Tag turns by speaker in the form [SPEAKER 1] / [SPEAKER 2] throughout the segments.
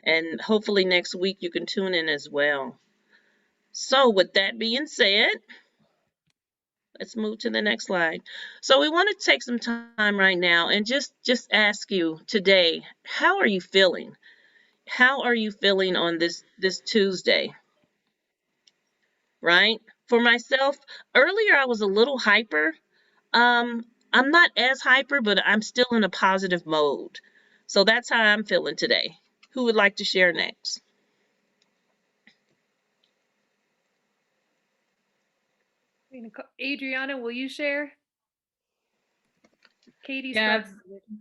[SPEAKER 1] And hopefully next week you can tune in as well. So with that being said, let's move to the next slide. So we want to take some time right now and just ask you today, how are you feeling? How are you feeling on this Tuesday? Right? For myself, earlier I was a little hyper. I'm not as hyper, but I'm still in a positive mode. So that's how I'm feeling today. Who would like to share next?
[SPEAKER 2] Adriana, will you share? Katie's
[SPEAKER 3] Yeah,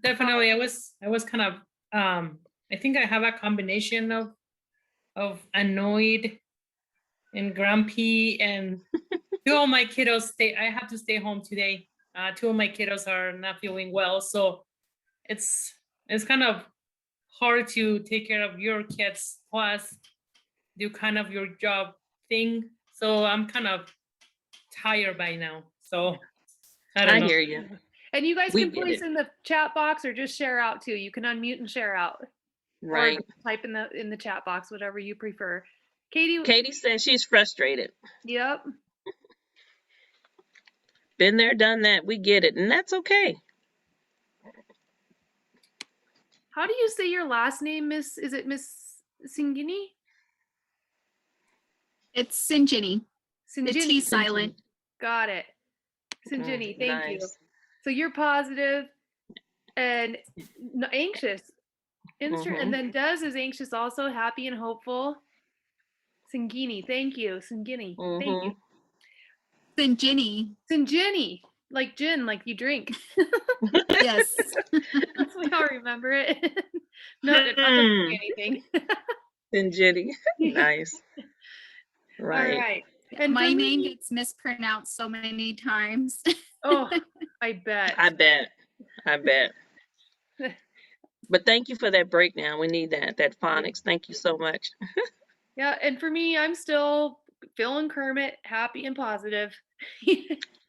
[SPEAKER 3] definitely. I was kind of I think I have a combination of annoyed and grumpy, and two of my kiddos I have to stay home today. Two of my kiddos are not feeling well, so it's kind of hard to take care of your kids plus do kind of your job thing. So I'm kind of tired by now. So I
[SPEAKER 1] hear you.
[SPEAKER 2] And you guys can place in the chat box or just share out too. You can unmute and share out.
[SPEAKER 1] Right.
[SPEAKER 2] Or type in the chat box, whatever you prefer. Katie
[SPEAKER 1] says she's frustrated.
[SPEAKER 2] Yep.
[SPEAKER 1] Been there, done that. We get it, and that's okay.
[SPEAKER 2] How do you say your last name, Miss? Is it Miss Singini?
[SPEAKER 4] It's Sinjini. The T silent.
[SPEAKER 2] Got it. Sinjini, thank
[SPEAKER 1] nice.
[SPEAKER 2] you. So you're positive and anxious. And then Des is anxious also, happy and hopeful. Singini, thank you. Singini, thank you.
[SPEAKER 4] Sinjini.
[SPEAKER 2] Sinjini, like gin, like you drink.
[SPEAKER 4] Yes.
[SPEAKER 2] We all remember it. No, it doesn't say anything.
[SPEAKER 1] Sinjini, nice. Right.
[SPEAKER 2] All right. And
[SPEAKER 4] my name gets mispronounced so many times.
[SPEAKER 2] Oh, I bet.
[SPEAKER 1] I bet. But thank you for that breakdown. We need that phonics. Thank you so much.
[SPEAKER 2] Yeah, and for me, I'm still feeling Kermit, happy and positive.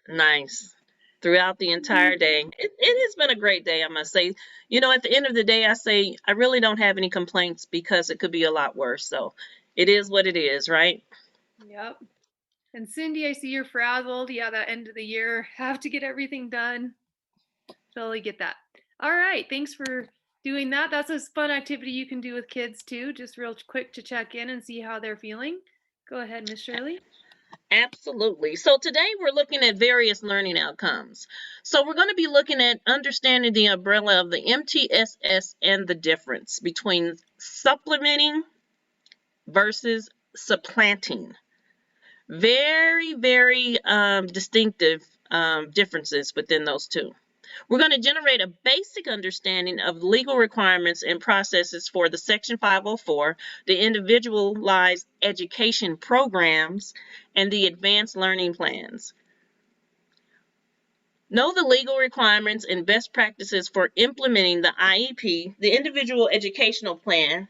[SPEAKER 1] Nice. Throughout the entire day. It has been a great day, I must say. You know, at the end of the day, I say I really don't have any complaints because it could be a lot worse. So it is what it is, right?
[SPEAKER 2] Yep. And Cindy, I see you're frazzled. Yeah, that end of the year, have to get everything done. Totally get that. All right, thanks for doing that. That's a fun activity you can do with kids too, just real quick to check in and see how they're feeling. Go ahead, Miss Shirley.
[SPEAKER 1] Absolutely. So today we're looking at various learning outcomes. So we're going to be looking at understanding the umbrella of the MTSS and the difference between supplementing versus supplanting. Very, very distinctive differences within those two. We're going to generate a basic understanding of legal requirements and processes for the Section 504, the Individualized Education Programs, and the Advanced Learning Plans. Know the legal requirements and best practices for implementing the IEP, the Individual Educational Plan,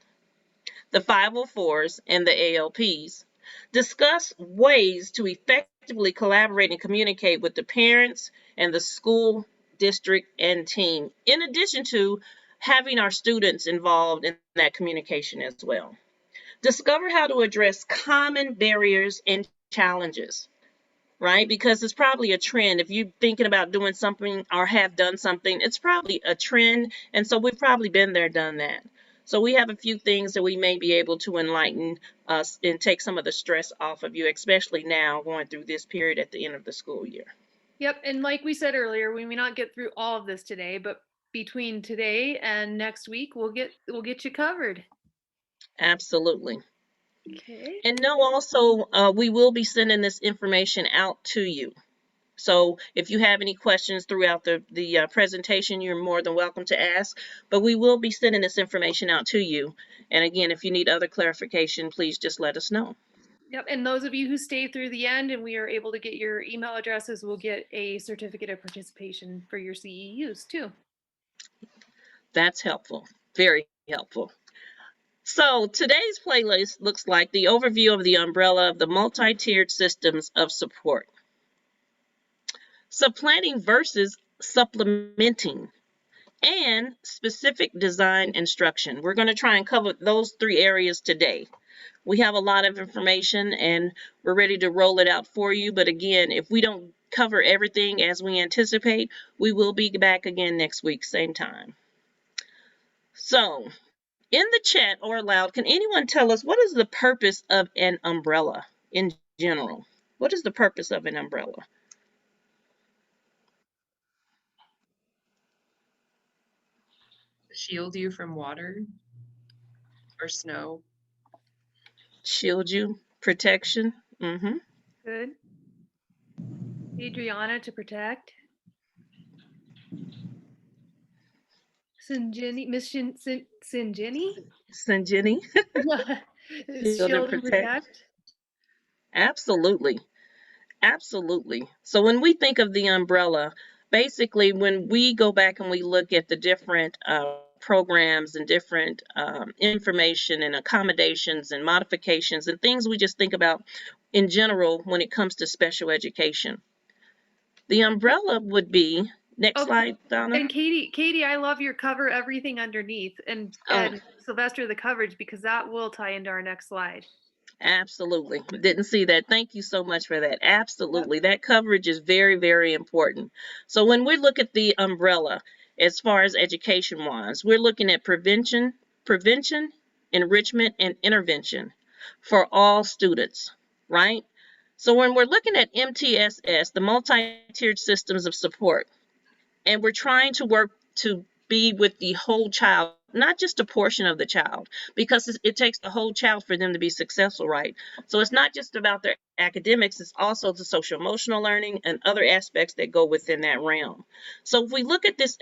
[SPEAKER 1] the 504s, and the ALPs. Discuss ways to effectively collaborate and communicate with the parents and the school district and team, in addition to having our students involved in that communication as well. Discover how to address common barriers and challenges, right? Because it's probably a trend. If you're thinking about doing something or have done something, it's probably a trend. And so we've probably been there, done that. So we have a few things that we may be able to enlighten us and take some of the stress off of you, especially now going through this period at the end of the school year.
[SPEAKER 2] Yep, and like we said earlier, we may not get through all of this today, but between today and next week, we'll get you covered.
[SPEAKER 1] Absolutely.
[SPEAKER 2] Okay.
[SPEAKER 1] And know also, we will be sending this information out to you. So if you have any questions throughout the presentation, you're more than welcome to ask. But we will be sending this information out to you. And again, if you need other clarification, please just let us know.
[SPEAKER 2] Yep, and those of you who stay through the end and we are able to get your email addresses will get a certificate of participation for your CEUs too.
[SPEAKER 1] That's helpful, very helpful. So today's playlist looks like the overview of the umbrella of the multi-tiered systems of support. Supplanting versus supplementing. and specific design instruction. We're going to try and cover those 3 areas today. We have a lot of information and we're ready to roll it out for you. But again, if we don't cover everything as we anticipate, we will be back again next week, same time. So, in the chat or aloud, can anyone tell us what is the purpose of an umbrella in general? What is the purpose of an umbrella?
[SPEAKER 5] Shield you from water or snow.
[SPEAKER 1] Shield you, protection.
[SPEAKER 2] Good. Adriana to protect. Sinjini, Miss Sinjini?
[SPEAKER 1] Sinjini,
[SPEAKER 2] Shield and protect.
[SPEAKER 1] Absolutely. Absolutely. So when we think of the umbrella, basically when we go back and we look at the different programs and different information and accommodations and modifications and things we just think about in general when it comes to special education. The umbrella would be, next slide, Donna.
[SPEAKER 2] And Katie, I love your cover everything underneath and Sylvester the coverage, because that will tie into our next slide.
[SPEAKER 1] Absolutely. Didn't see that. Thank you so much for that. Absolutely. That coverage is very, very important. So when we look at the umbrella, as far as education wise, we're looking at prevention, enrichment, and intervention for all students, right? So when we're looking at MTSS, the multi-tiered systems of support, and we're trying to work to be with the whole child, not just a portion of the child, because it takes the whole child for them to be successful, right? So it's not just about their academics, it's also the social emotional learning and other aspects that go within that realm. So if we look at this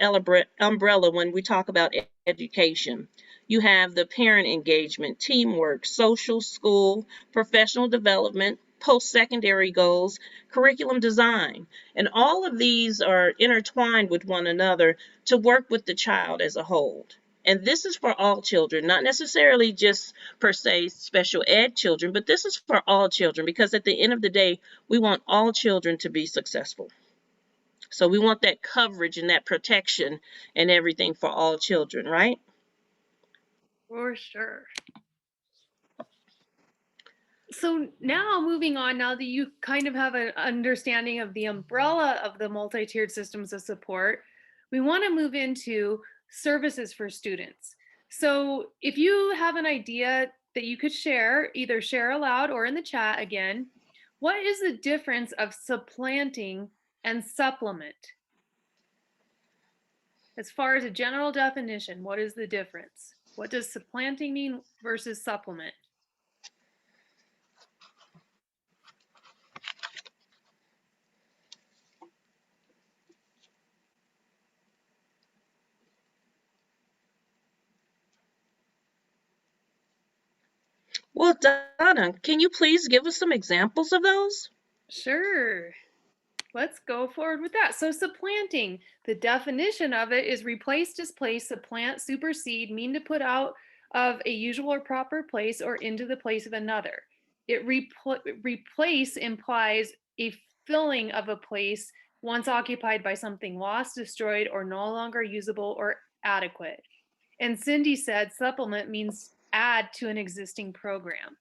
[SPEAKER 1] umbrella when we talk about education, you have the parent engagement, teamwork, social, school, professional development, post-secondary goals, curriculum design, and all of these are intertwined with one another to work with the child as a whole. And this is for all children, not necessarily just per se special ed children, but this is for all children, because at the end of the day, we want all children to be successful. So we want that coverage and that protection and everything for all children, right?
[SPEAKER 2] For sure. So now moving on, now that you kind of have an understanding of the umbrella of the multi-tiered systems of support, we want to move into services for students. So if you have an idea that you could share, either share aloud or in the chat again, what is the difference of supplanting and supplement? As far as a general definition, what is the difference? What does supplanting mean versus supplement?
[SPEAKER 1] Well, Donna, can you please give us some examples of those?
[SPEAKER 2] Sure. Let's go forward with that. So supplanting, the definition of it is replace, displace, supplant, supersede, mean to put out of a usual or proper place or into the place of another. Replace implies a filling of a place once occupied by something lost, destroyed, or no longer usable or adequate. And Cindy said supplement means add to an existing program.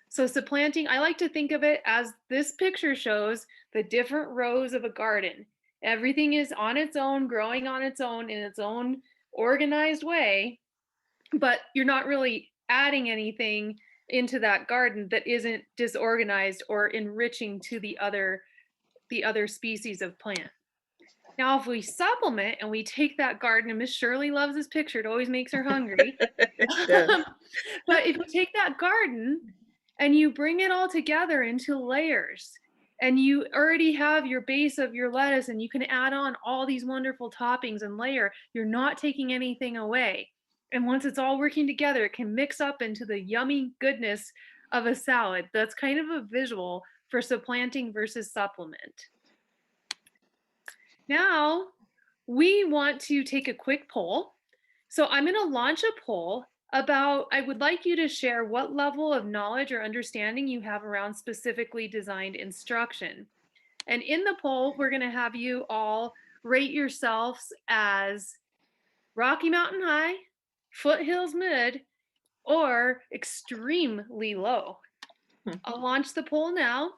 [SPEAKER 2] So supplanting, I like to think of it as this picture shows the different rows of a garden. Everything is on its own, growing on its own in its own organized way, but you're not really adding anything into that garden that isn't disorganized or enriching to the other species of plant. Now, if we supplement and we take that garden, and Miss Shirley loves this picture, it always makes her hungry. But if you take that garden and you bring it all together into layers, and you already have your base of your lettuce and you can add on all these wonderful toppings and layer, you're not taking anything away. And once it's all working together, it can mix up into the yummy goodness of a salad. That's kind of a visual for supplanting versus supplement. Now, we want to take a quick poll. So I'm going to launch a poll about, I would like you to share what level of knowledge or understanding you have around specifically designed instruction. And in the poll, we're going to have you all rate yourselves as Rocky Mountain High, Foothills Mid, or extremely low.
[SPEAKER 1] Hmm.
[SPEAKER 2] I'll launch the poll now.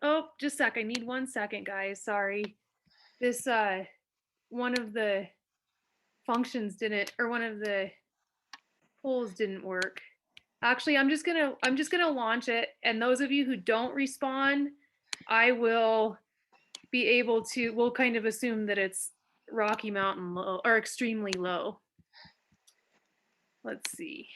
[SPEAKER 2] Oh, just a sec. I need 1 second, guys. Sorry. This one of the functions didn't, or one of the polls didn't work. Actually, I'm just gonna launch it, and those of you who don't respond, I will be able to, we'll kind of assume that it's Rocky Mountain low or extremely low. Let's see.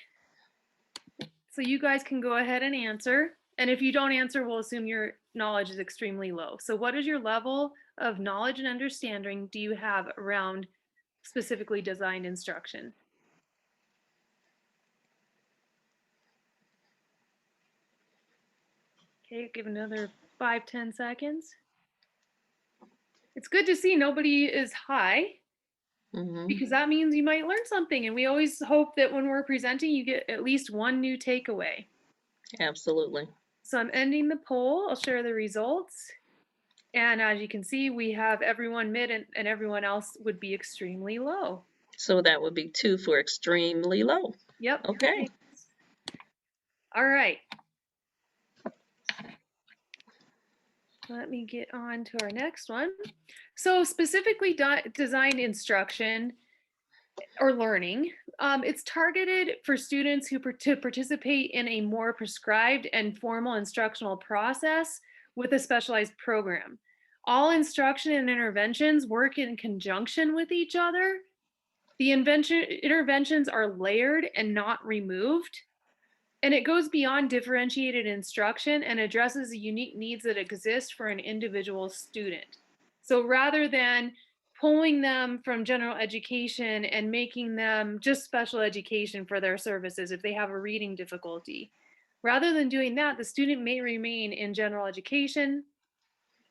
[SPEAKER 2] So you guys can go ahead and answer. And if you don't answer, we'll assume your knowledge is extremely low. So what is your level of knowledge and understanding do you have around specifically designed instruction? Okay, give another 5-10 seconds. It's good to see nobody is high,
[SPEAKER 1] Mhm.
[SPEAKER 2] because that means you might learn something. And we always hope that when we're presenting, you get at least one new takeaway.
[SPEAKER 1] Absolutely.
[SPEAKER 2] So I'm ending the poll. I'll share the results. And as you can see, we have everyone mid and everyone else would be extremely low.
[SPEAKER 1] So that would be 2 for extremely low.
[SPEAKER 2] Yep.
[SPEAKER 1] Okay.
[SPEAKER 2] All right. Let me get on to our next one. So specifically designed instruction or learning, it's targeted for students who to participate in a more prescribed and formal instructional process with a specialized program. All instruction and interventions work in conjunction with each other. The interventions are layered and not removed. And it goes beyond differentiated instruction and addresses the unique needs that exist for an individual student. So rather than pulling them from general education and making them just special education for their services if they have a reading difficulty, rather than doing that, the student may remain in general education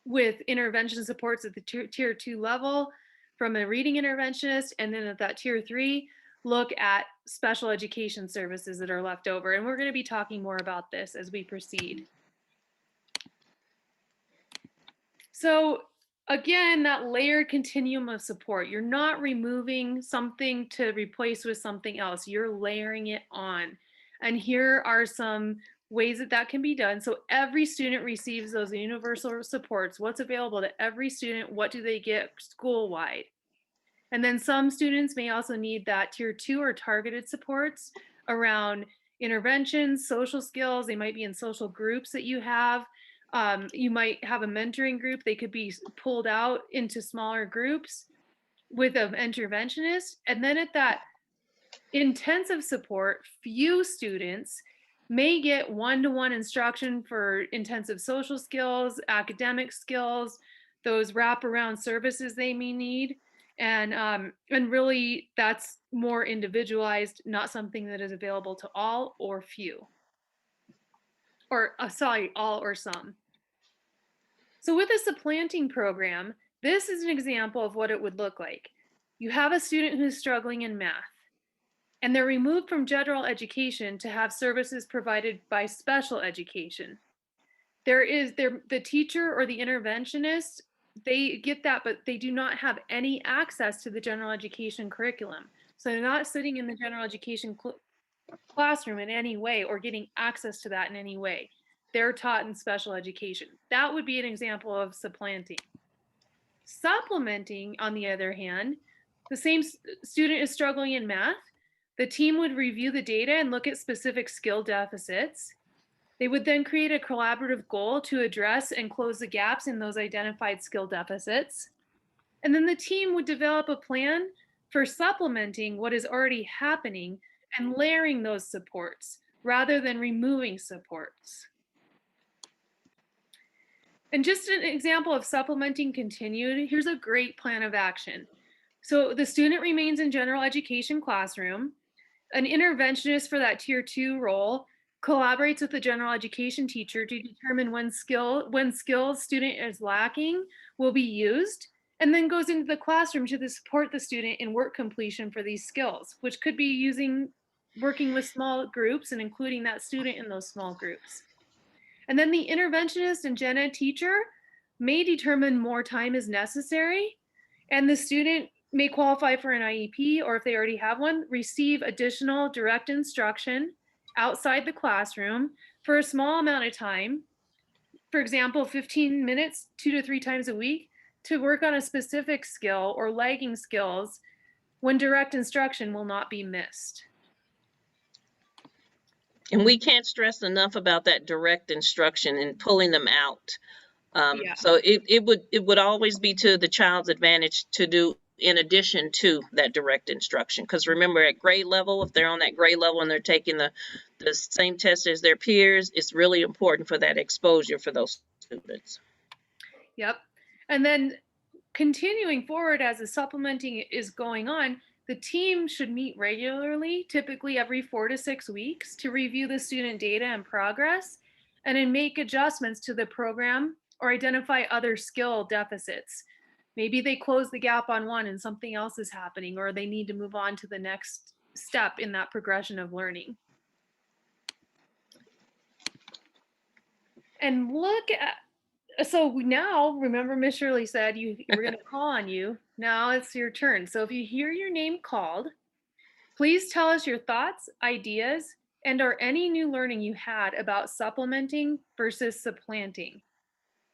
[SPEAKER 2] with intervention supports at the tier 2 level from a reading interventionist, and then at that tier 3, look at special education services that are left over. And we're going to be talking more about this as we proceed. So again, that layered continuum of support, you're not removing something to replace with something else, you're layering it on. And here are some ways that that can be done. So every student receives those universal supports. What's available to every student? What do they get school-wide? And then some students may also need that tier 2 or targeted supports around interventions, social skills. They might be in social groups that you have. You might have a mentoring group. They could be pulled out into smaller groups with an interventionist. And then at that intensive support, few students may get one-to-one instruction for intensive social skills, academic skills, those wraparound services they may need. And really that's more individualized, not something that is available to all or few. Or sorry, all or some. So with a supplanting program, this is an example of what it would look like. You have a student who's struggling in math, and they're removed from general education to have services provided by special education. The teacher or the interventionist, they get that, but they do not have any access to the general education curriculum. So they're not sitting in the general education classroom in any way or getting access to that in any way. They're taught in special education. That would be an example of supplanting. Supplementing, on the other hand, the same student is struggling in math. The team would review the data and look at specific skill deficits. They would then create a collaborative goal to address and close the gaps in those identified skill deficits. And then the team would develop a plan for supplementing what is already happening and layering those supports rather than removing supports. And just an example of supplementing continued, here's a great plan of action. So the student remains in general education classroom. An interventionist for that tier 2 role collaborates with the general education teacher to determine when skills student is lacking will be used, and then goes into the classroom to support the student in work completion for these skills, which could be working with small groups and including that student in those small groups. And then the interventionist and gen ed teacher may determine more time is necessary, and the student may qualify for an IEP, or if they already have one, receive additional direct instruction outside the classroom for a small amount of time. For example, 15 minutes, 2 to 3 times a week, to work on a specific skill or lagging skills when direct instruction will not be missed.
[SPEAKER 1] And we can't stress enough about that direct instruction and pulling them out.
[SPEAKER 2] Yeah.
[SPEAKER 1] So it would always be to the child's advantage to do in addition to that direct instruction. Because remember, at grade level, if they're on that grade level and they're taking the same test as their peers, it's really important for that exposure for those students.
[SPEAKER 2] Yep. And then continuing forward as the supplementing is going on, the team should meet regularly, typically every 4 to 6 weeks, to review the student data and progress, and then make adjustments to the program or identify other skill deficits. Maybe they close the gap on one and something else is happening, or they need to move on to the next step in that progression of learning. And look at, so now, remember Miss Shirley said we're going to call on you. Now it's your turn. So if you hear your name called, please tell us your thoughts, ideas, and or any new learning you had about supplementing versus supplanting.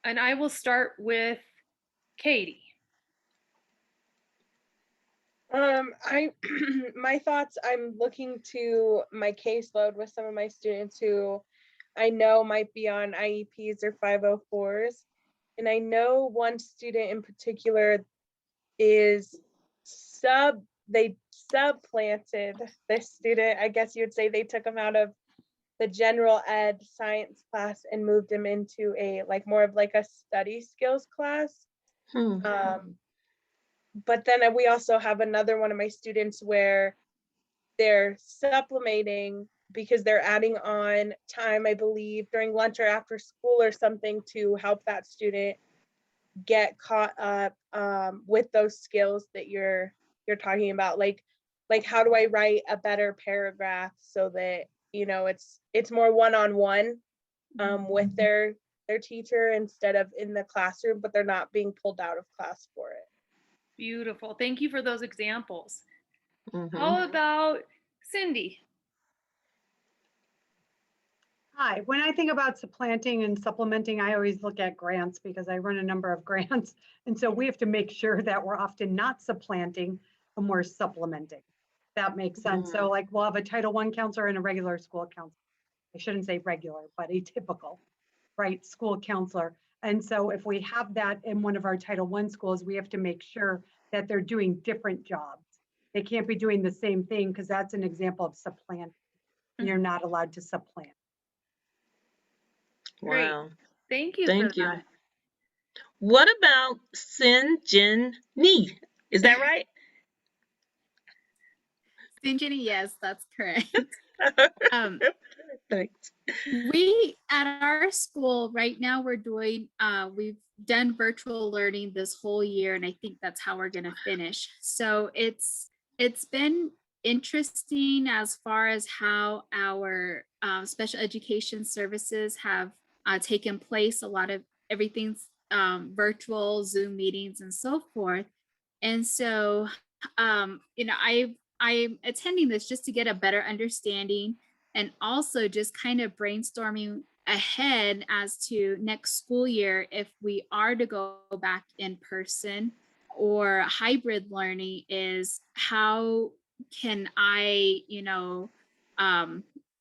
[SPEAKER 2] And I will start with Katie.
[SPEAKER 6] My thoughts, I'm looking to my caseload with some of my students who I know might be on IEPs or 504s. And I know one student in particular is they supplanted this student. I guess you would say they took him out of the general ed science class and moved him into a more of a study skills class. But then we also have another one of my students where they're supplementing because they're adding on time, I believe, during lunch or after school or something to help that student get caught up with those skills that you're talking about. Like how do I write a better paragraph so that, it's more one-on-one with their teacher instead of in the classroom, but they're not being pulled out of class for it.
[SPEAKER 2] Beautiful. Thank you for those examples.
[SPEAKER 1] Mm-hmm.
[SPEAKER 2] How about Cindy?
[SPEAKER 7] Hi, when I think about supplanting and supplementing, I always look at grants because I run a number of grants. And so we have to make sure that we're often not supplanting and we're supplementing. That makes sense. So we'll have a Title I counselor and a regular school counselor. I shouldn't say regular, but a typical, right, school counselor. And so if we have that in one of our Title I schools, we have to make sure that they're doing different jobs. They can't be doing the same thing because that's an example of supplanting. You're not allowed to supplant.
[SPEAKER 2] Great.
[SPEAKER 1] Wow.
[SPEAKER 2] Thank you
[SPEAKER 1] Thank
[SPEAKER 2] for
[SPEAKER 1] you.
[SPEAKER 2] that.
[SPEAKER 1] What about Sinjini? Is that right?
[SPEAKER 4] Stingy, yes, that's correct.
[SPEAKER 1] Thanks.
[SPEAKER 4] We at our school right now we've done virtual learning this whole year, and I think that's how we're going to finish. So it's been interesting as far as how our special education services have taken place. A lot of everything's virtual, Zoom meetings, and so forth. And so, I'm attending this just to get a better understanding, and also just kind of brainstorming ahead as to next school year, if we are to go back in person or hybrid learning, is how can I,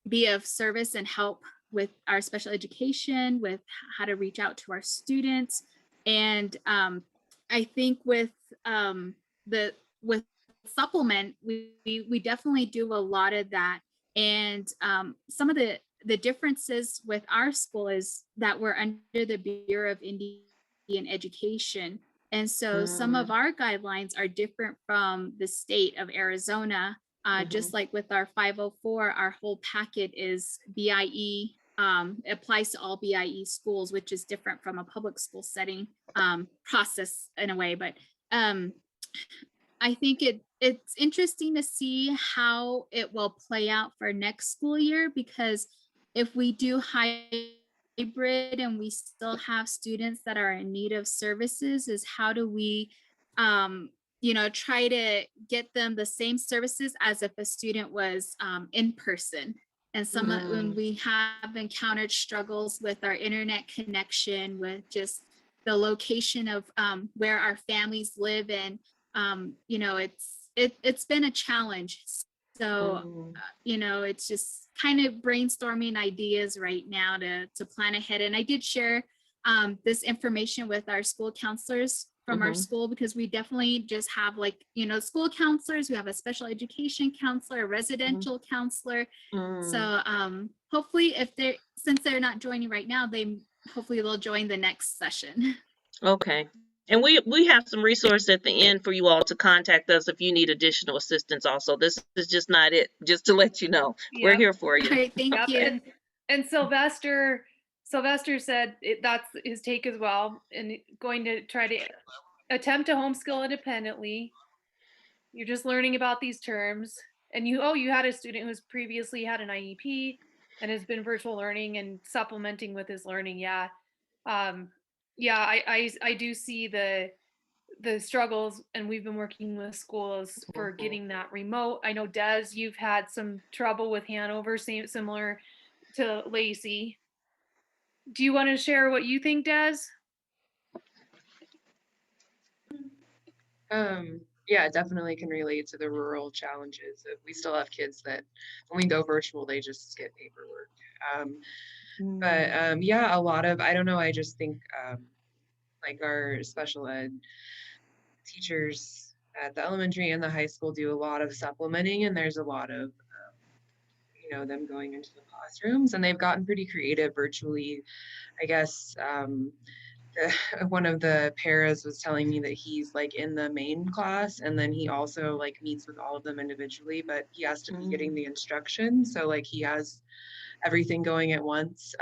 [SPEAKER 4] be of service and help with our special education, with how to reach out to our students. And I think with supplement, we definitely do a lot of that. And some of the differences with our school is that we're under the Bureau of Indian Education. And so some of our guidelines are different from the state of Arizona. Just like with our 504, our whole packet is BIE, applies to all BIE schools, which is different from a public school setting process in a way. But I think it's interesting to see how it will play out for next school year, because if we do hybrid and we still have students that are in need of services, is how do we try to get them the same services as if a student was in person. And when we have encountered struggles with our internet connection, with just the location of where our families live, and it's been a challenge. So it's just kind of brainstorming ideas right now to plan ahead. And I did share this information with our school counselors from our school, because we definitely just have school counselors. We have a special education counselor, a residential counselor. So hopefully since they're not joining right now, hopefully they'll join the next session.
[SPEAKER 1] Okay. And we have some resources at the end for you all to contact us if you need additional assistance also. This is just not it, just to let you know. We're
[SPEAKER 2] Yep.
[SPEAKER 1] here for
[SPEAKER 4] All
[SPEAKER 1] you.
[SPEAKER 4] right, thank you.
[SPEAKER 2] And Sylvester said that's his take as well, and going to try to attempt to homeschool independently. You're just learning about these terms, and you had a student who's previously had an IEP and has been virtual learning and supplementing with his learning. Yeah. I do see the struggles, and we've been working with schools for getting that remote. I know, Des, you've had some trouble with Hanover, similar to Lacey. Do you want to share what you think, Des?
[SPEAKER 5] Yeah, definitely can relate to the rural challenges. We still have kids that when we go virtual, they just get paperwork. Yeah, a lot of, I don't know, I just think like our special ed teachers at the elementary and the high school do a lot of supplementing, and there's a lot of them going into the classrooms, and they've gotten pretty creative virtually. I guess one of the paras was telling me that he's like in the main class, and then he also like meets with all of them individually, but he has to be getting the instruction, so like he has everything going at once.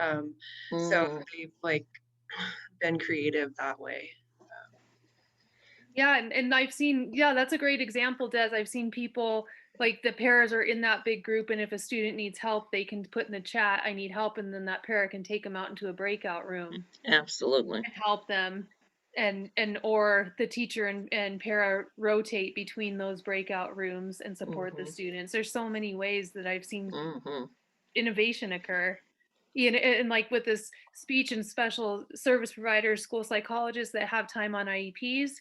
[SPEAKER 5] So they've like been creative that way.
[SPEAKER 2] Yeah, and I've seen, that's a great example, Des. I've seen people, like the paras are in that big group, and if a student needs help, they can put in the chat, I need help, and then that para can take them out into a breakout room.
[SPEAKER 1] Absolutely.
[SPEAKER 2] And help them, or the teacher and para rotate between those breakout rooms and support the students. There's so many ways that I've seen innovation occur. And like with this speech and special service providers, school psychologists that have time on IEPs,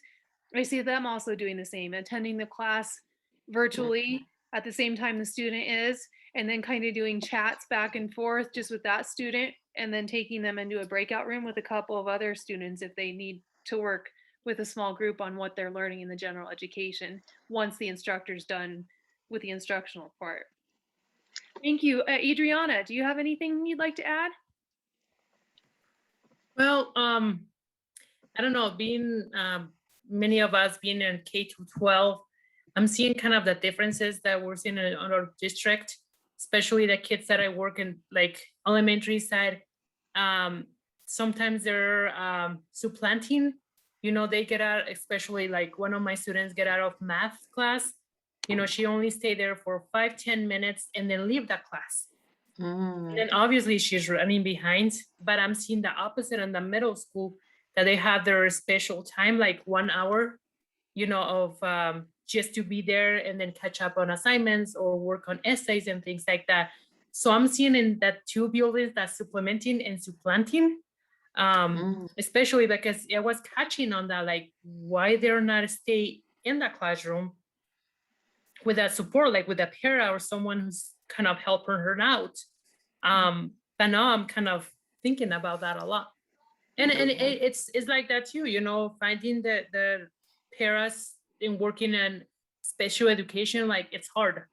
[SPEAKER 2] I see them also doing the same, attending the class virtually at the same time the student is, and then kind of doing chats back and forth just with that student, and then taking them into a breakout room with a couple of other students if they need to work with a small group on what they're learning in the general education once the instructor's done with the instructional part. Thank you. Adriana, do you have anything you'd like to add?
[SPEAKER 3] Well, I don't know, being many of us being in K-12, I'm seeing kind of the differences that we're seeing in our district, especially the kids that I work in like elementary side. Sometimes they're supplanting, they get out, especially like one of my students get out of math class, she only stayed there for 5-10 minutes and then leave that class. And then obviously she's running behind, but I'm seeing the opposite in the middle school, that they have their special time, like 1 hour, of just to be there and then catch up on assignments or work on essays and things like that. So I'm seeing in that two buildings that supplementing and supplanting, especially because I was catching on that, like why they're not stay in that classroom with that support, like with a para or someone who's kind of helping her out. But now I'm kind of thinking about that a lot. And it's like that too, finding the paras and working in special education, like it's hard.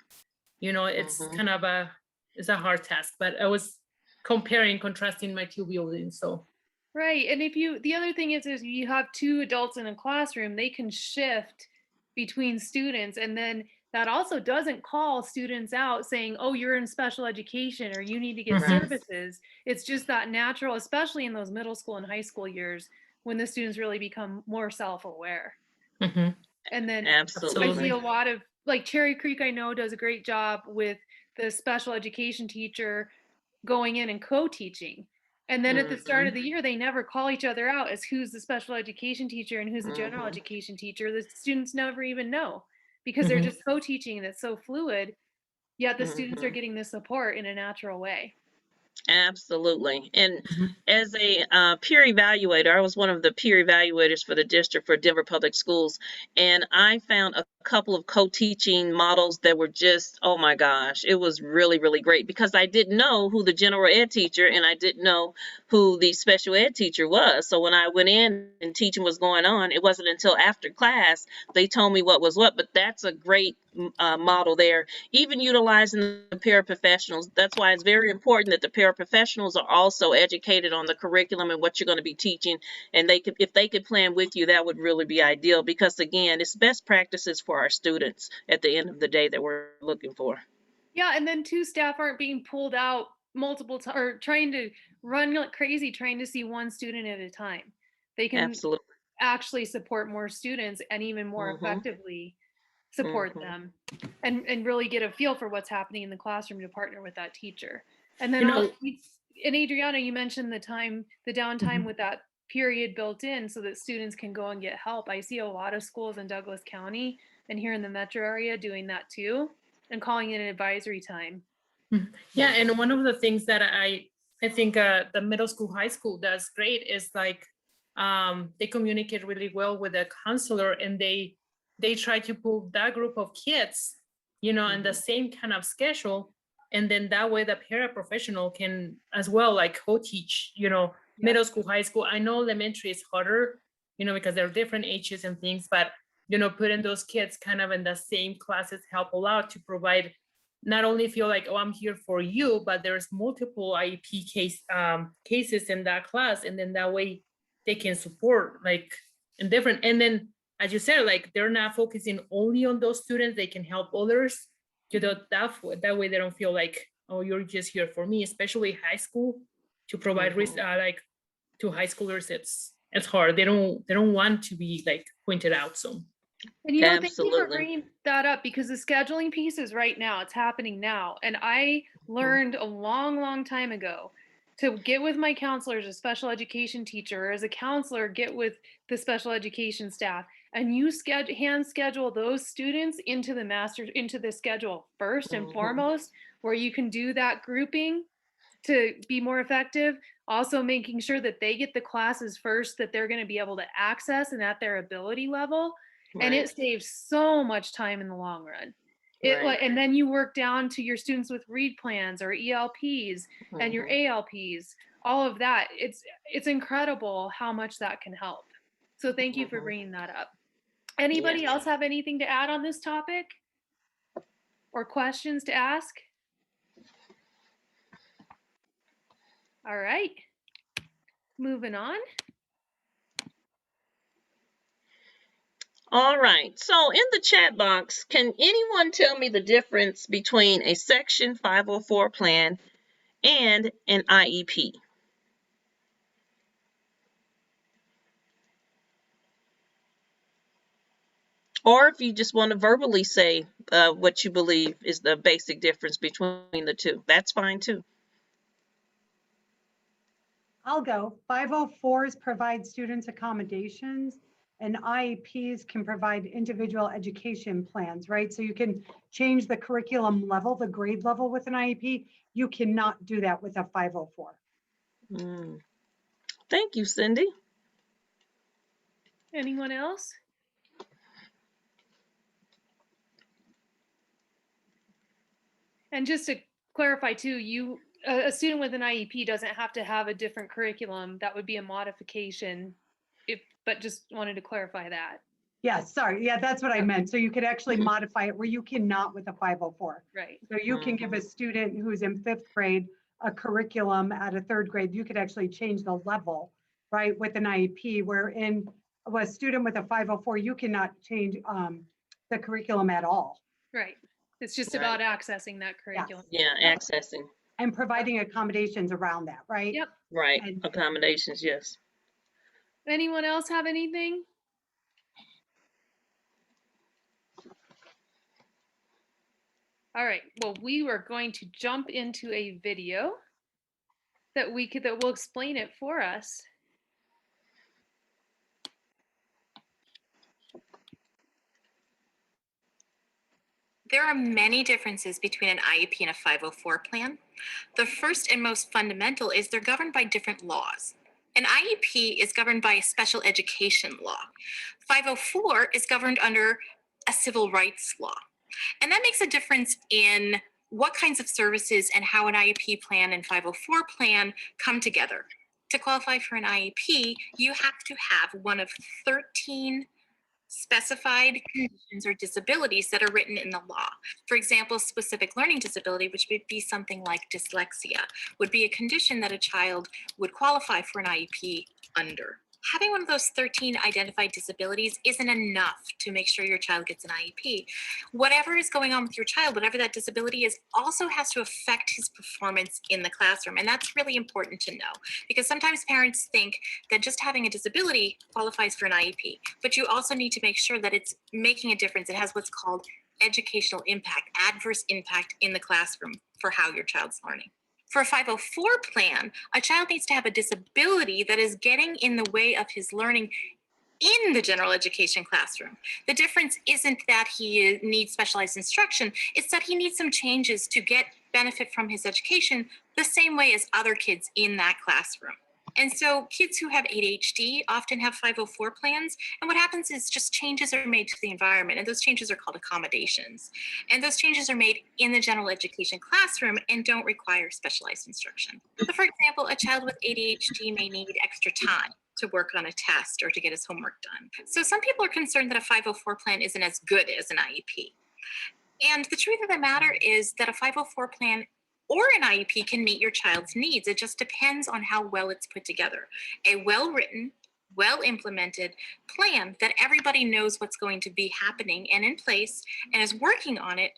[SPEAKER 3] It's kind of a hard task, but I was contrasting my two buildings. So
[SPEAKER 2] right. And the other thing is you have two adults in a classroom, they can shift between students, and then that also doesn't call students out saying, oh, you're in special education or you need to get services. It's just that natural, especially in those middle school and high school years, when the students really become more self-aware. And then
[SPEAKER 1] absolutely.
[SPEAKER 2] I see a lot of, like Cherry Creek, I know does a great job with the special education teacher going in and co-teaching. And then at the start of
[SPEAKER 1] Mhm.
[SPEAKER 2] the year, they never call each other out as who's the special education teacher and who's the general
[SPEAKER 1] Mhm.
[SPEAKER 2] education teacher. The students never even know because they're
[SPEAKER 3] Mhm.
[SPEAKER 2] just co-teaching that's so fluid, yet the students are
[SPEAKER 1] Mhm.
[SPEAKER 2] getting the support in a natural way.
[SPEAKER 1] Absolutely. And
[SPEAKER 3] Mhm.
[SPEAKER 1] as a peer evaluator, I was one of the peer evaluators for the district for Denver Public Schools. And I found a couple of co-teaching models that were just, oh my gosh, it was really, really great because I didn't know who the general ed teacher and I didn't know who the special ed teacher was. So when I went in and teaching was going on, it wasn't until after class they told me what was what. But that's a great model there. Even utilizing the paraprofessionals, that's why it's very important that the paraprofessionals are also educated on the curriculum and what you're going to be teaching. And they could, if they could plan with you, that would really be ideal because again, it's best practices for our students at the end of the day that we're looking for.
[SPEAKER 2] Yeah, and then two staff aren't being pulled out multiple times or trying to run like crazy trying to see one student at a time. They can
[SPEAKER 1] Absolutely.
[SPEAKER 2] actually support more students and even more
[SPEAKER 1] Mhm.
[SPEAKER 2] effectively support
[SPEAKER 1] Mhm.
[SPEAKER 2] them and really get a feel for what's happening in the classroom to partner with that teacher. And
[SPEAKER 3] You
[SPEAKER 2] then
[SPEAKER 3] know,
[SPEAKER 2] and Adriana, you mentioned the downtime
[SPEAKER 3] Mhm.
[SPEAKER 2] with that period built in so that students can go and get help. I see a lot of schools in Douglas County and here in the metro area doing that too and calling it an advisory time.
[SPEAKER 3] Yeah, and one of the things that I think the middle school, high school does great is like they communicate really well with the counselor, and they try to pull that group of kids, you know, in the same kind of schedule, and then that way the paraprofessional can as well like co-teach, you know, middle school, high school. I know elementary is harder, you know, because they're different ages and things, but you know, putting those kids kind of in the same classes help a lot to provide not only feel like, oh, I'm here for you, but there's multiple IEP cases in that class. And then that way they can support like in different, and then as you said, like they're not focusing only on those students, they can help others, you know, that way they don't feel like, oh, you're just here for me, especially high school to provide like to high schoolers, it's hard. They don't want to be like pointed out. So
[SPEAKER 2] And you know, thank you for
[SPEAKER 1] Absolutely.
[SPEAKER 2] bringing that up because the scheduling piece is right now. It's happening now. And I learned a long, long time ago to get with my counselor as a special education teacher or as a counselor, get with the special education staff and you hand schedule those students into the schedule first and foremost, where you can do that grouping to be more effective. Also making sure that they get the classes first that they're going to be able to access and at their ability level. And
[SPEAKER 1] Right.
[SPEAKER 2] it saves so much time in the long run.
[SPEAKER 1] Right.
[SPEAKER 2] And then you work down to your students with read plans or ELPs and your ALPs, all of that. It's incredible how much that can help. So thank you for bringing that up. Anybody
[SPEAKER 1] Yes.
[SPEAKER 2] else have anything to add on this topic or questions to ask? All right, moving on.
[SPEAKER 1] All right. So in the chat box, can anyone tell me the difference between a Section 504 plan and an IEP? Or if you just want to verbally say what you believe is the basic difference between the two, that's fine too.
[SPEAKER 7] I'll go. 504s provide students accommodations and IEPs can provide individual education plans, right? So you can change the curriculum level, the grade level with an IEP. You cannot do that with a 504.
[SPEAKER 1] Thank you, Cindy.
[SPEAKER 2] Anyone else? And just to clarify too, a student with an IEP doesn't have to have a different curriculum. That would be a modification. But just wanted to clarify that.
[SPEAKER 7] Yeah, sorry. Yeah, that's what I meant. So you could actually modify it where you cannot with a 504.
[SPEAKER 2] Right.
[SPEAKER 7] So you can give a student who's in 5th grade a curriculum at a 3rd grade. You could actually change the level, right, with an IEP, where in a student with a 504, you cannot change the curriculum at all.
[SPEAKER 2] Right. It's just about accessing that curriculum.
[SPEAKER 1] Yeah, accessing.
[SPEAKER 7] And providing accommodations around that, right?
[SPEAKER 2] Yep.
[SPEAKER 1] Right.
[SPEAKER 7] And
[SPEAKER 1] Accommodations, yes.
[SPEAKER 2] Anyone else have anything? All right. Well, we are going to jump into a video that will explain it for us.
[SPEAKER 8] There are many differences between an IEP and a 504 plan. The first and most fundamental is they're governed by different laws. An IEP is governed by a special education law. 504 is governed under a civil rights law. And that makes a difference in what kinds of services and how an IEP plan and 504 plan come together. To qualify for an IEP, you have to have one of 13 specified conditions or disabilities that are written in the law. For example, specific learning disability, which would be something like dyslexia, would be a condition that a child would qualify for an IEP under. Having one of those 13 identified disabilities isn't enough to make sure your child gets an IEP. Whatever is going on with your child, whatever that disability is, also has to affect his performance in the classroom. And that's really important to know, because sometimes parents think that just having a disability qualifies for an IEP, but you also need to make sure that it's making a difference. It has what's called educational impact, adverse impact in the classroom for how your child's learning. For a 504 plan, a child needs to have a disability that is getting in the way of his learning in the general education classroom. The difference isn't that he needs specialized instruction, it's that he needs some changes to get benefit from his education the same way as other kids in that classroom. And so kids who have ADHD often have 504 plans. And what happens is just changes are made to the environment. And those changes are called accommodations. And those changes are made in the general education classroom and don't require specialized instruction. So for example, a child with ADHD may need extra time to work on a test or to get his homework done. So some people are concerned that a 504 plan isn't as good as an IEP. And the truth of the matter is that a 504 plan or an IEP can meet your child's needs. It just depends on how well it's put together. A well-written, well-implemented plan that everybody knows what's going to be happening and in place and is working on it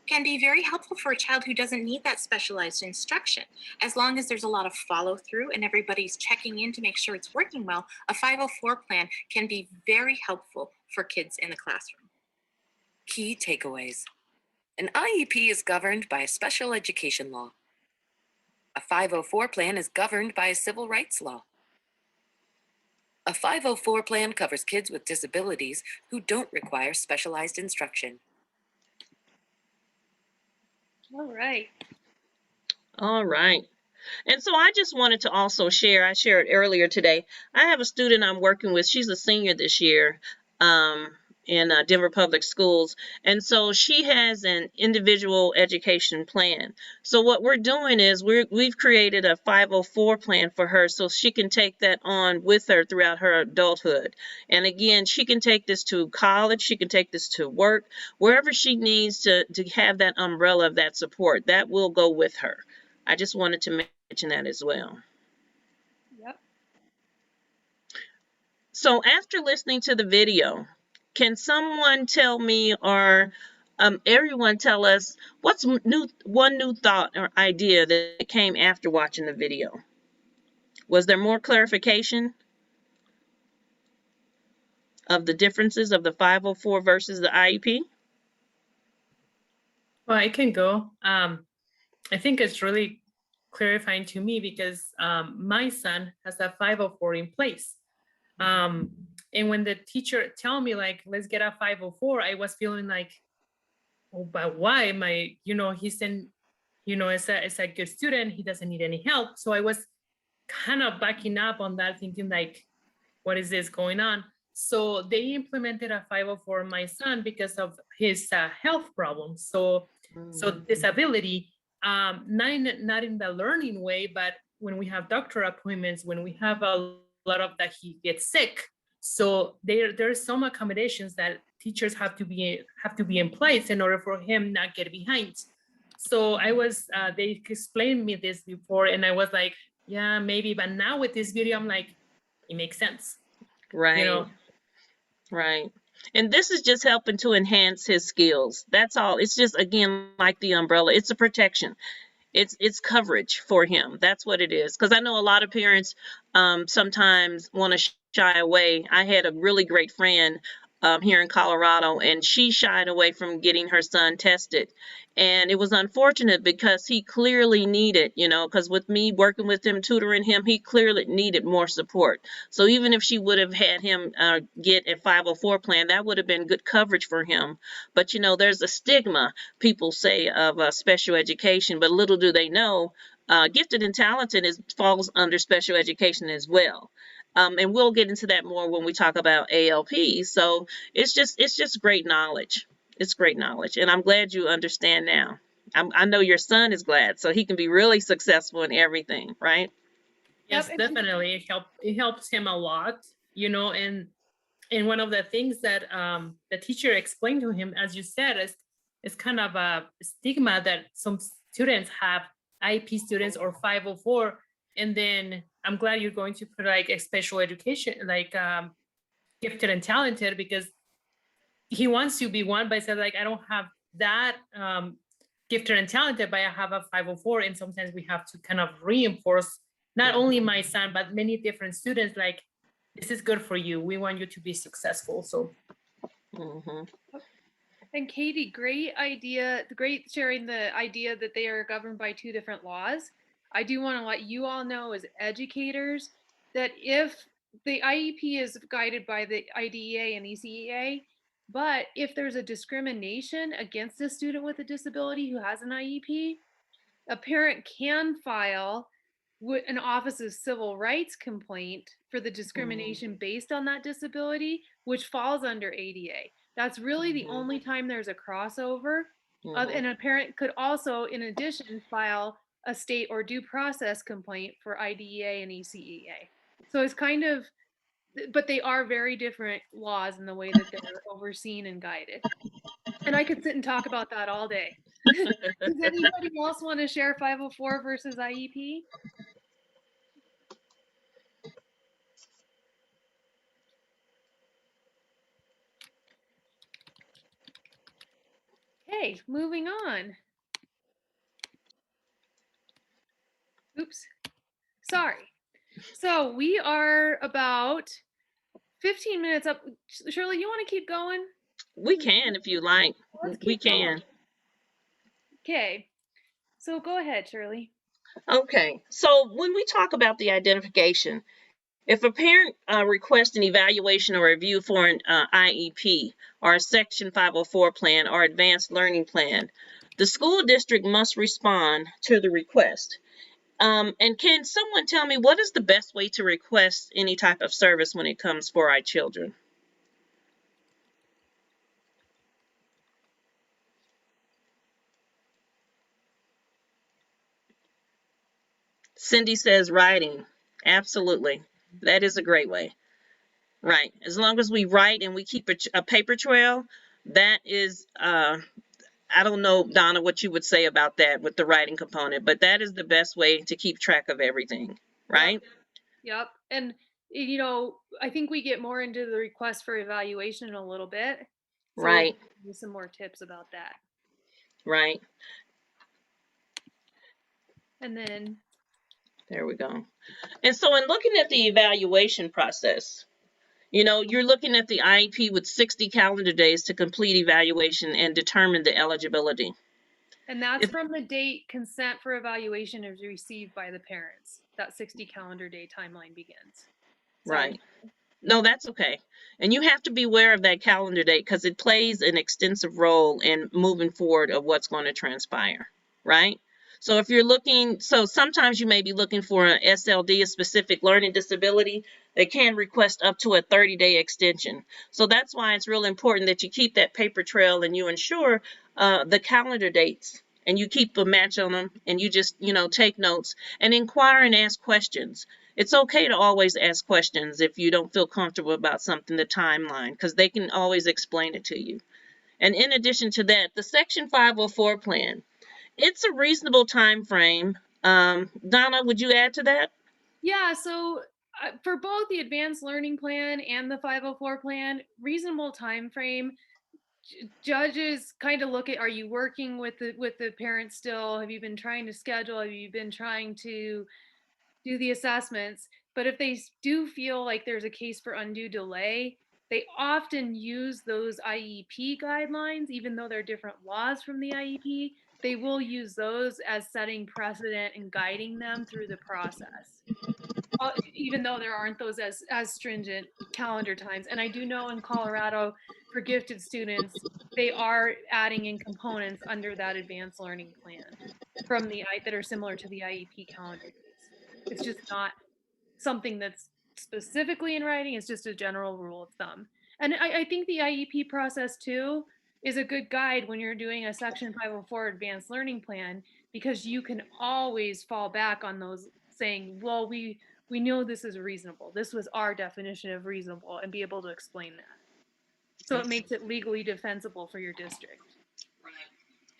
[SPEAKER 8] can be very helpful for a child who doesn't need that specialized instruction. As long as there's a lot of follow-through and everybody's checking in to make sure it's working well, a 504 plan can be very helpful for kids in the classroom.
[SPEAKER 9] Key takeaways. An IEP is governed by a special education law. A 504 plan is governed by a civil rights law. A 504 plan covers kids with disabilities who don't require specialized instruction.
[SPEAKER 2] All right.
[SPEAKER 1] All right. And so I just wanted to also share, I shared earlier today, I have a student I'm working with. She's a senior this year in Denver Public Schools. And so she has an individual education plan. So what we're doing is we've created a 504 plan for her so she can take that on with her throughout her adulthood. And again, she can take this to college, she can take this to work, wherever she needs to have that umbrella of that support, that will go with her. I just wanted to mention that as well.
[SPEAKER 2] Yep.
[SPEAKER 1] So after listening to the video, can someone tell me or everyone tell us what's one new thought or idea that came after watching the video? Was there more clarification of the differences of the 504 versus the IEP?
[SPEAKER 3] Well, I can go. I think it's really clarifying to me because my son has that 504 in place. And when the teacher tell me like, let's get a 504, I was feeling like, oh, but why? He's in, as a good student, he doesn't need any help. So I was kind of backing up on that, thinking like, what is this going on? So they implemented a 504 on my son because of his health problems. So disability, not in the learning way, but when we have doctor appointments, when we have a lot of that, he gets sick. So there's some accommodations that teachers have to be in place in order for him not get behind. So they explained me this before, and I was like, yeah, maybe. But now with this video, I'm like, it makes sense.
[SPEAKER 1] Right. Right. And this is just helping to enhance his skills. That's all. It's just, again, like the umbrella. It's a protection. It's coverage for him. That's what it is. Because I know a lot of parents sometimes want to shy away. I had a really great friend here in Colorado, and she shied away from getting her son tested. And it was unfortunate because he clearly needed, because with me working with him, tutoring him, he clearly needed more support. So even if she would have had him get a 504 plan, that would have been good coverage for him. But, there's a stigma, people say, of special education, but little do they know, gifted and talented falls under special education as well. And we'll get into that more when we talk about ALPs. So it's just great knowledge. It's great knowledge, and I'm glad you understand now. I know your son is glad, so he can be really successful in everything, right?
[SPEAKER 3] Yes,
[SPEAKER 2] Yep.
[SPEAKER 3] definitely. It helps him a lot, and one of the things that the teacher explained to him, as you said, is kind of a stigma that some students have, IEP students or 504, and then I'm glad you're going to put like a special education, like gifted and talented, because he wants to be one, but said like, I don't have that gifted and talented, but I have a 504, and sometimes we have to kind of reinforce not only my son, but many different students, like, this is good for you. We want you to be successful. So.
[SPEAKER 2] And Katie, great idea. Great sharing the idea that they are governed by two different laws. I do want to let you all know as educators that if the IEP is guided by the IDEA and ECEA, but if there's a discrimination against a student with a disability who has an IEP, a parent can file an Office of Civil Rights complaint for the discrimination based on that disability, which falls under ADA. That's really the only time there's a crossover. And a parent could also, in addition, file a state or due process complaint for IDEA and ECEA. So it's kind of, but they are very different laws in the way that they're overseen and guided. And I could sit and talk about that all day. Does anybody else want to share 504 versus IEP? Okay, moving on. Oops, sorry. So we are about 15 minutes up. Shirley, you want to keep going?
[SPEAKER 1] We can if you like. We can.
[SPEAKER 2] Okay, so go ahead, Shirley.
[SPEAKER 1] Okay, so when we talk about the identification, if a parent requests an evaluation or review for an IEP or a Section 504 plan or advanced learning plan, the school district must respond to the request. And can someone tell me what is the best way to request any type of service when it comes for our children? Cindy says writing. Absolutely. That is a great way. Right. As long as we write and we keep a paper trail, that is, I don't know, Donna, what you would say about that with the writing component, but that is the best way to keep track of everything, right?
[SPEAKER 2] Yep. And, I think we get more into the request for evaluation in a little bit. So
[SPEAKER 1] Right.
[SPEAKER 2] we'll give you some more tips about that.
[SPEAKER 1] Right.
[SPEAKER 2] And then.
[SPEAKER 1] There we go. And so in looking at the evaluation process, you're looking at the IEP with 60 calendar days to complete evaluation and determine the eligibility.
[SPEAKER 2] And that's from the date consent for evaluation is received by the parents. That 60 calendar day timeline begins. Sorry.
[SPEAKER 1] Right. No, that's okay. And you have to be aware of that calendar date because it plays an extensive role in moving forward of what's going to transpire, right? So if you're looking, so sometimes you may be looking for an SLD, a specific learning disability. They can request up to a 30-day extension. So that's why it's really important that you keep that paper trail and you ensure the calendar dates and you keep a match on them and you just, take notes and inquire and ask questions. It's okay to always ask questions if you don't feel comfortable about something, the timeline, because they can always explain it to you. And in addition to that, the Section 504 plan, it's a reasonable time frame. Donna, would you add to that?
[SPEAKER 2] Yeah, so for both the advanced learning plan and the 504 plan, reasonable time frame. Judges kind of look at, are you working with the parents still? Have you been trying to schedule? Have you been trying to do the assessments? But if they do feel like there's a case for undue delay, They often use those IEP guidelines, even though they're different laws from the IEP, they will use those as setting precedent and guiding them through the process. Even though there aren't those as stringent calendar times. And I do know in Colorado, for gifted students, they are adding in components under that advanced learning plan from the that are similar to the IEP calendar days. It's just not something that's specifically in writing, it's just a general rule of thumb. And I think the IEP process too is a good guide when you're doing a Section 504 advanced learning plan, because you can always fall back on those saying, well, we know this is reasonable. This was our definition of reasonable, and be able to explain that. So it makes it legally defensible for your district.
[SPEAKER 1] Right.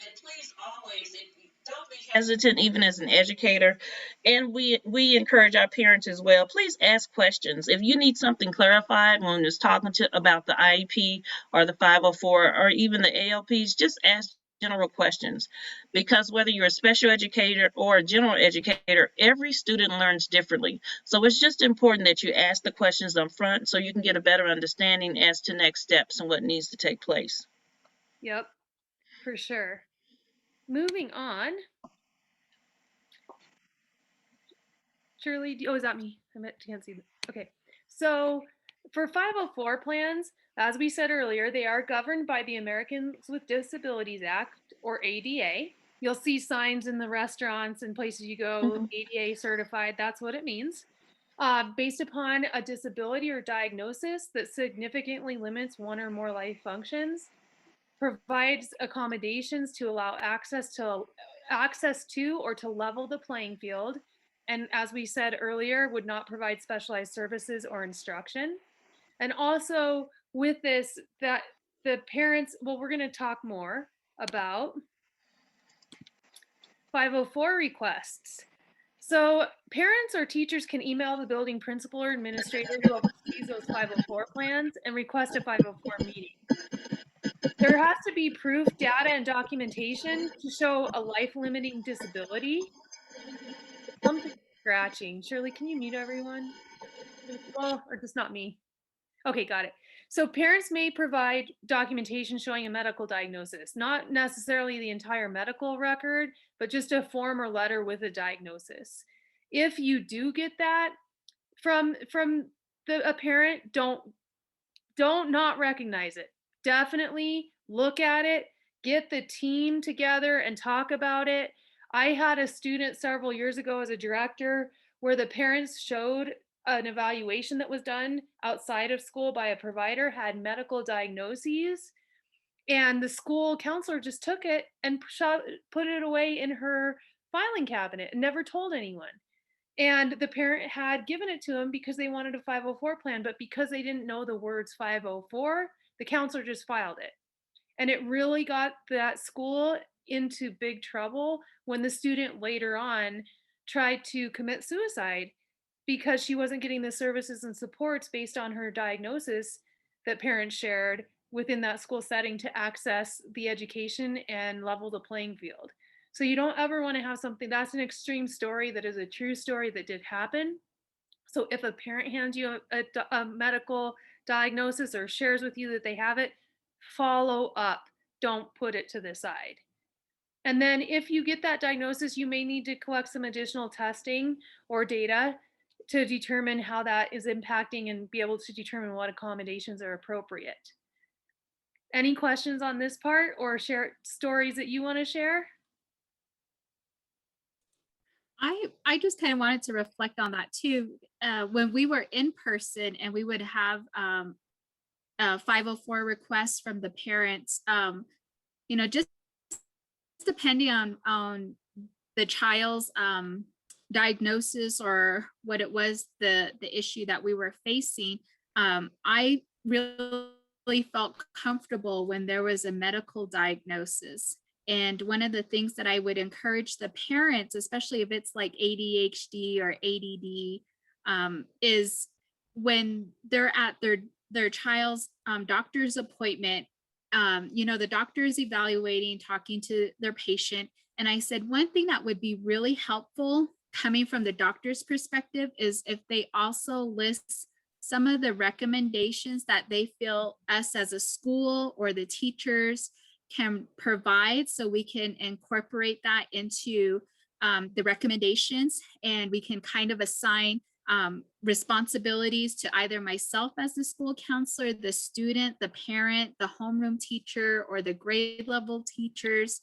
[SPEAKER 1] And please always, if you don't be hesitant, even as an educator, and we encourage our parents as well, please ask questions. If you need something clarified when it's talking about the IEP or the 504 or even the ALPs, just ask general questions, because whether you're a special educator or a general educator, every student learns differently. So it's just important that you ask the questions up front so you can get a better understanding as to next steps and what needs to take place.
[SPEAKER 2] Yep, for sure. Moving on. Shirley, oh, is that me? I can't see. Okay, so for 504 plans, as we said earlier, they are governed by the Americans with Disabilities Act, or ADA. You'll see signs in the restaurants and places you go, ADA certified, that's what it means. Based upon a disability or diagnosis that significantly limits one or more life functions, provides accommodations to allow access to or to level the playing field, and as we said earlier, would not provide specialized services or instruction. And also with this, that the parents, well, we're going to talk more about 504 requests. So parents or teachers can email the building principal or administrator who oversees those 504 plans and request a 504 meeting. There has to be proof, data, and documentation to show a life-limiting disability. Something scratching. Shirley, can you mute everyone? Well, or just not me. Okay, got it. So parents may provide documentation showing a medical diagnosis, not necessarily the entire medical record, but just a form or letter with a diagnosis. If you do get that from a parent, don't not recognize it. Definitely look at it, get the team together and talk about it. I had a student several years ago as a director where the parents showed an evaluation that was done outside of school by a provider, had medical diagnoses, and the school counselor just took it and put it away in her filing cabinet and never told anyone. And the parent had given it to him because they wanted a 504 plan, but because they didn't know the words 504, the counselor just filed it. And it really got that school into big trouble when the student later on tried to commit suicide because she wasn't getting the services and supports based on her diagnosis that parents shared within that school setting to access the education and level the playing field. So you don't ever want to have something, that's an extreme story that is a true story that did happen. So if a parent hands you a medical diagnosis or shares with you that they have it, follow up. Don't put it to the side. And then if you get that diagnosis, you may need to collect some additional testing or data to determine how that is impacting and be able to determine what accommodations are appropriate. Any questions on this part or share stories that you want to share?
[SPEAKER 4] I just kind of wanted to reflect on that too. When we were in person and we would have 504 requests from the parents, just depending on the child's diagnosis or what it was, the issue that we were facing, I really felt comfortable when there was a medical diagnosis. And one of the things that I would encourage the parents, especially if it's like ADHD or ADD, is when they're at their child's doctor's appointment, the doctor is evaluating, talking to their patient. And I said, one thing that would be really helpful coming from the doctor's perspective is if they also list some of the recommendations that they feel us as a school or the teachers can provide, so we can incorporate that into the recommendations, and we can kind of assign responsibilities to either myself as the school counselor, the student, the parent, the homeroom teacher, or the grade level teachers.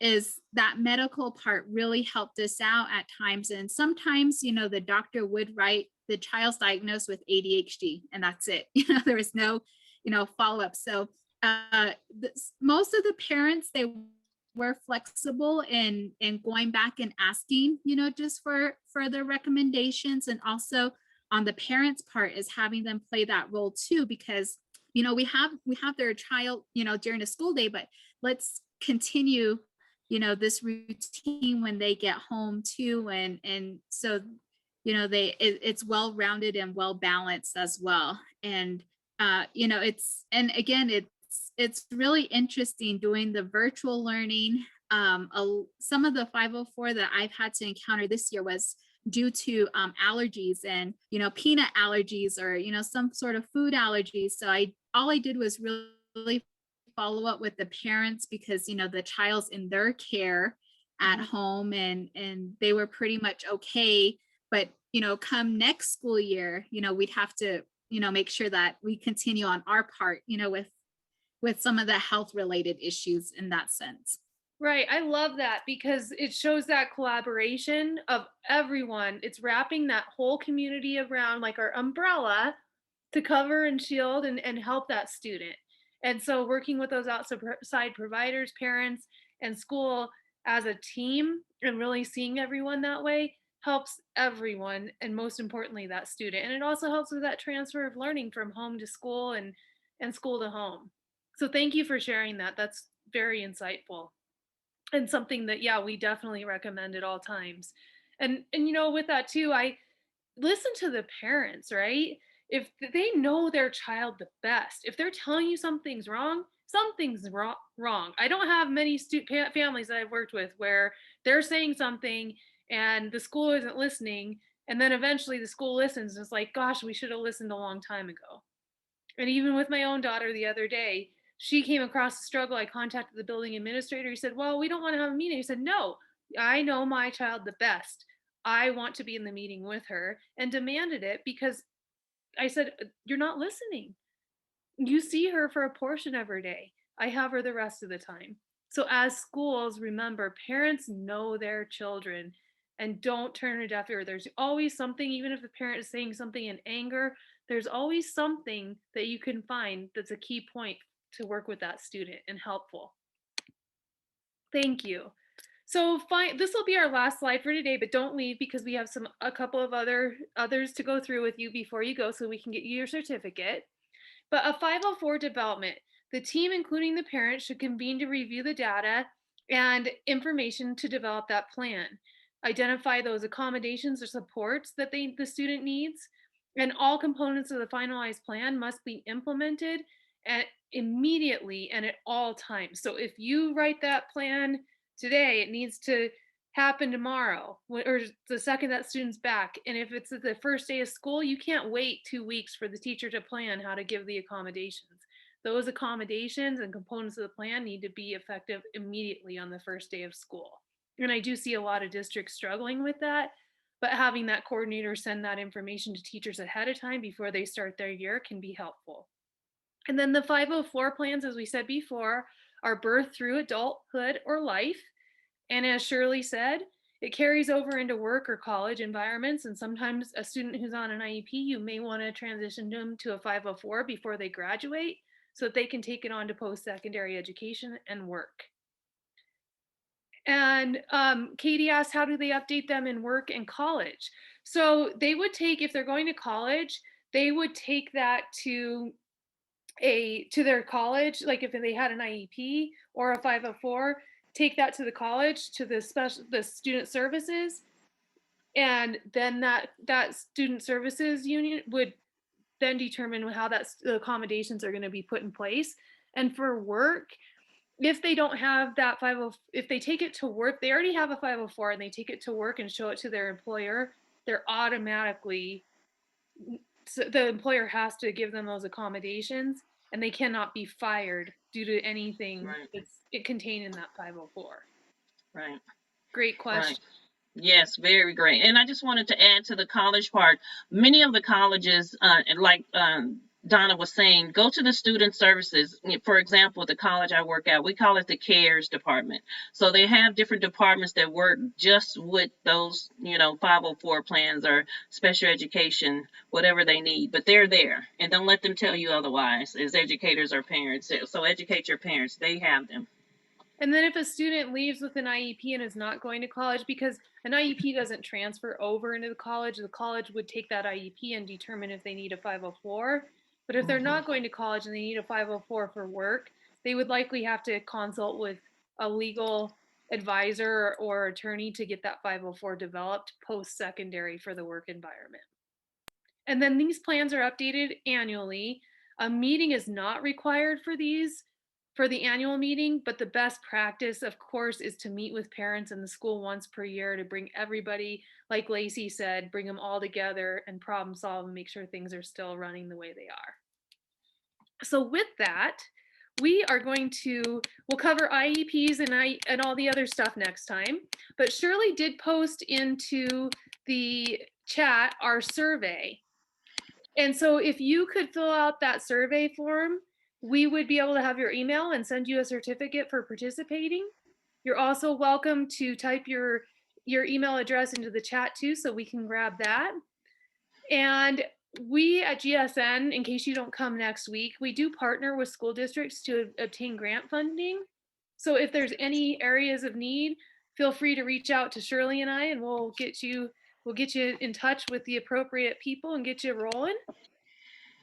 [SPEAKER 4] Is that medical part really helped us out at times. And sometimes, you know, the doctor would write the child's diagnosed with ADHD and that's it. You know, there was no, you know, follow-up. So most of the parents, they were flexible in going back and asking, you know, just for further recommendations. And also on the parents' part is having them play that role too, because, you know, we have their child, you know, during a school day, but let's continue, you know, this routine when they get home too. And so, you know, it's well-rounded and well-balanced as well. And, you know, and again, it's really interesting doing the virtual learning. Some of the 504 that I've had to encounter this year was due to allergies and, you know, peanut allergies or, you know, some sort of food allergies. So all I did was really follow up with the parents because, you know, the child's in their care at home and they were pretty much okay. But, you know, come next school year, you know, we'd have to, you know, make sure that we continue on our part, you know, with some of the health related issues in that sense.
[SPEAKER 2] Right. I love that because it shows that collaboration of everyone. It's wrapping that whole community around like our umbrella to cover and shield and help that student. And so working with those outside providers, parents, and school as a team and really seeing everyone that way helps everyone, and most importantly, that student. And it also helps with that transfer of learning from home to school and school to home. So thank you for sharing that. That's very insightful and something that, yeah, we definitely recommend at all times. And you know, with that too, I listen to the parents, right? If they know their child the best, if they're telling you something's wrong, something's wrong. I don't have many families that I've worked with where they're saying something and the school isn't listening, and then eventually the school listens and it's like, gosh, we should have listened a long time ago. And even with my own daughter the other day, she came across a struggle. I contacted the building administrator. He said, well, we don't want to have a meeting. He said, no, I know my child the best. I want to be in the meeting with her, and demanded it because I said, you're not listening. You see her for a portion of her day. I have her the rest of the time. So as schools, remember, parents know their children and don't turn a deaf ear. There's always something, even if the parent is saying something in anger, there's always something that you can find that's a key point to work with that student and helpful. Thank you. So fine, this will be our last slide for today, but don't leave because we have a couple of others to go through with you before you go so we can get you your certificate. But a 504 development, the team, including the parent, should convene to review the data and information to develop that plan. Identify those accommodations or supports that the student needs, and all components of the finalized plan must be implemented immediately and at all times. So if you write that plan today, it needs to happen tomorrow or the second that student's back. And if it's the first day of school, you can't wait 2 weeks for the teacher to plan how to give the accommodations. Those accommodations and components of the plan need to be effective immediately on the first day of school. And I do see a lot of districts struggling with that, but having that coordinator send that information to teachers ahead of time before they start their year can be helpful. And then the 504 plans, as we said before, are birth through adulthood or life. And as Shirley said, it carries over into work or college environments. And sometimes a student who's on an IEP, you may want to transition them to a 504 before they graduate so that they can take it on to post-secondary education and work. And Katie asked, how do they update them in work and college? So they would take, if they're going to college, they would take that to their college, like if they had an IEP or a 504, take that to the college, to the student services, and then that student services union would then determine how the accommodations are going to be put in place. And for work, if they don't have that 50, if they take it to work, they already have a 504 and they take it to work and show it to their employer, they're automatically so the employer has to give them those accommodations, and they cannot be fired due to anything
[SPEAKER 1] Right.
[SPEAKER 2] that's contained in that 504.
[SPEAKER 1] Right.
[SPEAKER 2] Great question.
[SPEAKER 1] Right. Yes, very great. And I just wanted to add to the college part. Many of the colleges, like Donna was saying, go to the student services. For example, the college I work at, we call it the CARES department. So they have different departments that work just with those, 504 plans or special education, whatever they need. But they're there, and don't let them tell you otherwise as educators or parents. So educate your parents. They have them.
[SPEAKER 2] And then if a student leaves with an IEP and is not going to college, because an IEP doesn't transfer over into the college would take that IEP and determine if they need a 504. But if they're not going to college and they need a 504 for work, they would likely have to consult with a legal advisor or attorney to get that 504 developed post-secondary for the work environment. And then these plans are updated annually. A meeting is not required for these, for the annual meeting, but the best practice, of course, is to meet with parents in the school once per year to bring everybody, like Lacey said, bring them all together and problem solve and make sure things are still running the way they are. So with that, we are going to, we'll cover IEPs and all the other stuff next time, but Shirley did post into the chat our survey. And so if you could fill out that survey form, we would be able to have your email and send you a certificate for participating. You're also welcome to type your email address into the chat too, so we can grab that. And we at GSN, in case you don't come next week, we do partner with school districts to obtain grant funding. So if there's any areas of need, feel free to reach out to Shirley and I, and we'll get you in touch with the appropriate people and get you rolling.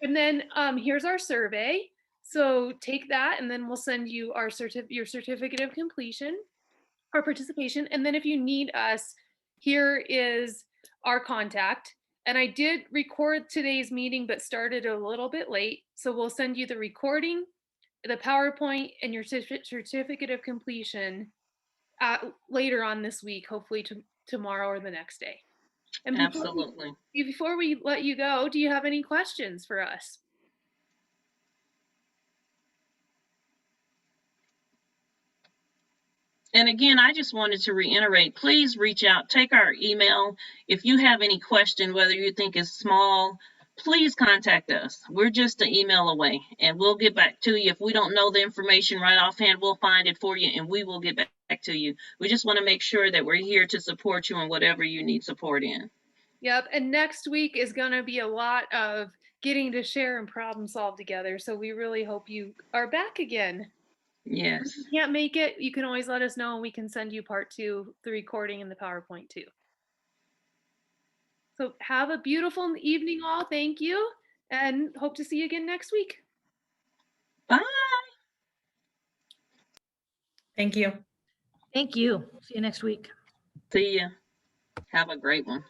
[SPEAKER 2] And then here's our survey. So take that, and then we'll send you our your certificate of completion or participation. And then if you need us, here is our contact. And I did record today's meeting, but started a little bit late. So we'll send you the recording, the PowerPoint, and your certificate of completion later on this week, hopefully tomorrow or the next day. And
[SPEAKER 1] Absolutely.
[SPEAKER 2] Before we let you go, do you have any questions for us?
[SPEAKER 1] And again, I just wanted to reiterate, please reach out, take our email. If you have any question, whether you think it's small, please contact us. We're just an email away, and we'll get back to you. If we don't know the information right offhand, we'll find it for you, and we will get back to you. We just want to make sure that we're here to support you in whatever you need support in.
[SPEAKER 2] Yep, and next week is going to be a lot of getting to share and problem solve together. So we really hope you are back again.
[SPEAKER 1] Yes.
[SPEAKER 2] If you can't make it, you can always let us know, and we can send you part 2, the recording and the PowerPoint too. So have a beautiful evening all. Thank you, and hope to see you again next week.
[SPEAKER 1] Bye.
[SPEAKER 3] Thank you.
[SPEAKER 10] Thank you. See you next week.
[SPEAKER 1] See ya. Have a great one.